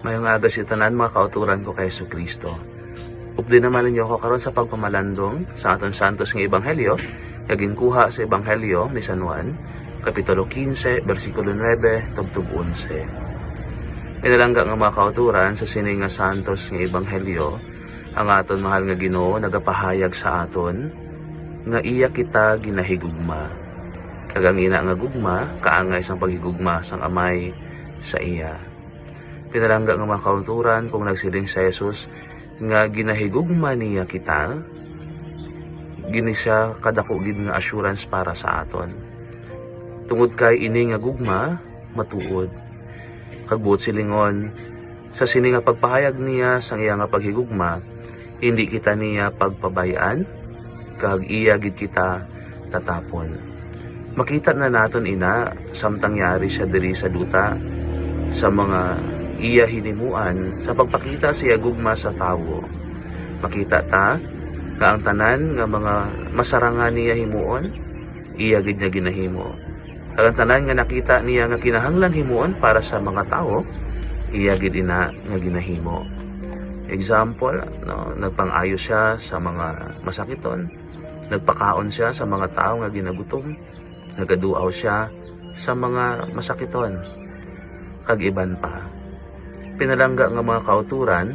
Mayong aga si tanan mga kauturan ko kay Jesucristo. Updi naman ninyo ako karon sa pagpamalandong sa aton santos nga ebanghelyo, kaging kuha sa ebanghelyo ni San Juan, kapitulo 15, bersikulo 9, tubtub 11. Inalangga nga mga kauturan sa sining nga santos nga ebanghelyo, ang aton mahal nga Ginoo nagapahayag sa aton nga iya kita ginahigugma. Kagang ina nga gugma, kaangay sang paghigugma sang amay sa iya. Pinalangga nga mga kauturan kung nagsiling sa Jesus nga ginahigugma niya kita, gini siya kadako gid nga assurance para sa aton. Tungod kay ini nga gugma, matuod. Kagbuot silingon, sa sini nga pagpahayag niya sang iya nga paghigugma, hindi kita niya pagpabayaan, kag iya gid kita tatapon. Makita na naton ina samtang yari siya diri sa duta sa mga iya hinimuan sa pagpakita siya gugma sa tawo. Makita ta nga ang tanan nga mga masarangan niya himuon, iya gid niya ginahimo. Ang tanan nga nakita niya nga kinahanglan himuon para sa mga tao, iya gid ina nga ginahimo. Example, no, nagpang-ayo siya sa mga masakiton, nagpakaon siya sa mga tao nga ginagutom, nagaduaw siya sa mga masakiton, kag iban pa. Pinalangga nga mga kauturan,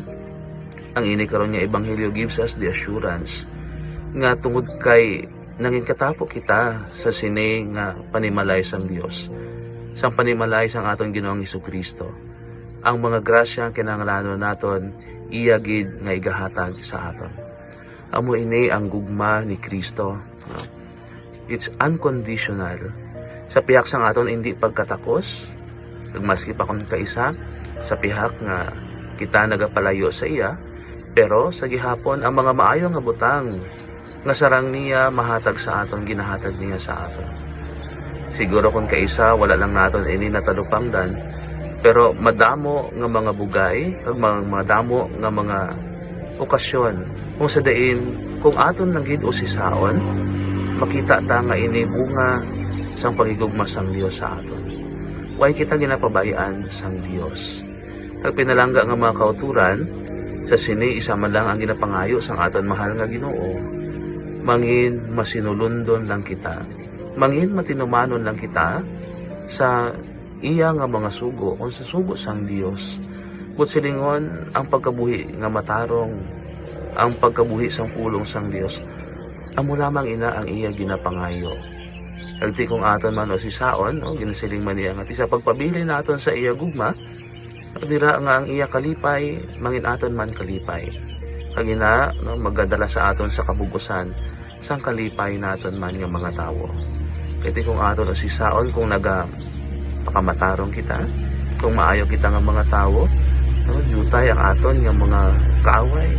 ang ini karon nga ebanghelyo gives us the assurance nga tungod kay nangin katapo kita sa sini nga panimalay sang Dios, sang panimalay sang aton Ginoong Jesucristo. Ang mga grasya ang kinahanglanon naton iya gid nga igahatag sa aton. Amo ini ang gugma ni Kristo. It's unconditional. Sa pihak sang aton hindi pagkatakos, ug maski pa kon kaisa sa pihak nga kita nagapalayo sa iya, pero sa gihapon ang mga maayo nga butang nga sarang niya mahatag sa aton, ginahatag niya sa aton. Siguro kung kaisa wala lang naton ini natalupangdan, pero madamo nga mga bugay kag madamo nga mga okasyon kung sa dain kung aton lang gid usisaon, makita ta nga ini bunga sang paghigugma sang Dios sa aton. Way kita ginapabayaan sang Dios. Ang pinalangga nga mga kauturan, sa sini isa man lang ang ginapangayo sang aton mahal nga Ginoo. Mangin masinulundon lang kita, mangin matinumanon lang kita sa iya nga mga sugo, kung sa sugo sang Dios. But silingon ang pagkabuhi nga matarong, ang pagkabuhi sang pulong sang Dios, amo lamang ina ang iya ginapangayo. Agti kung aton man o sisaon, o ginasiling man niya nga ti sa pagpabili naton sa iya gugma, dira nga ang iya kalipay, mangin aton man kalipay. Kagina, no, magdadala sa aton sa kabugusan, sang kalipay naton man nga mga tawo. Kaya kung aton o sisaon, kung pakamatarong kita, kung maayo kita nga mga tawo, no, jutay ang aton nga mga kaaway.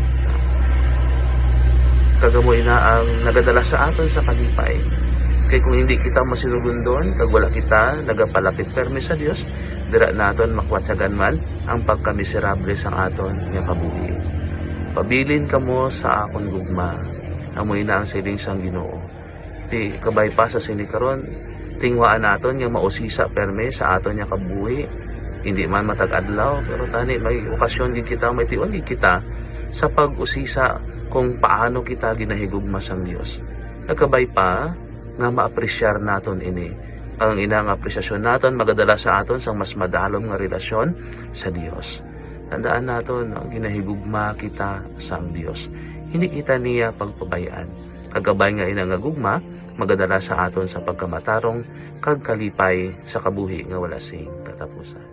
Kagamoy na ang nagadala sa aton sa kalipay. Kaya kung hindi kita masinugundon, kag wala kita nagapalapit permi sa Dios, dira naton makwatsagan man ang pagkamiserable sang aton nga kabuhi. Pabilin kamo sa akon gugma, amoy na ang siling sang Ginoo. Ti kabay pa sa sini karon, tingwaan naton nga mausisa permi sa aton nga kabuhi. Hindi man matag adlaw, pero tani may okasyon gid kita, may tion gid kita sa pag-usisa kung paano kita ginahigugma sang Dios. Nagkabay pa nga maapresyar naton ini. Ang inang apresyasyon naton magadala sa aton sang mas madalom nga relasyon sa Dios. Tandaan naton, no, ginahigugma kita sang Dios. Hindi kita niya pagpabayaan. Kagabay nga ina nga gugma, magadala sa aton sa pagkamatarong kag kalipay sa kabuhi nga wala sing katapusan.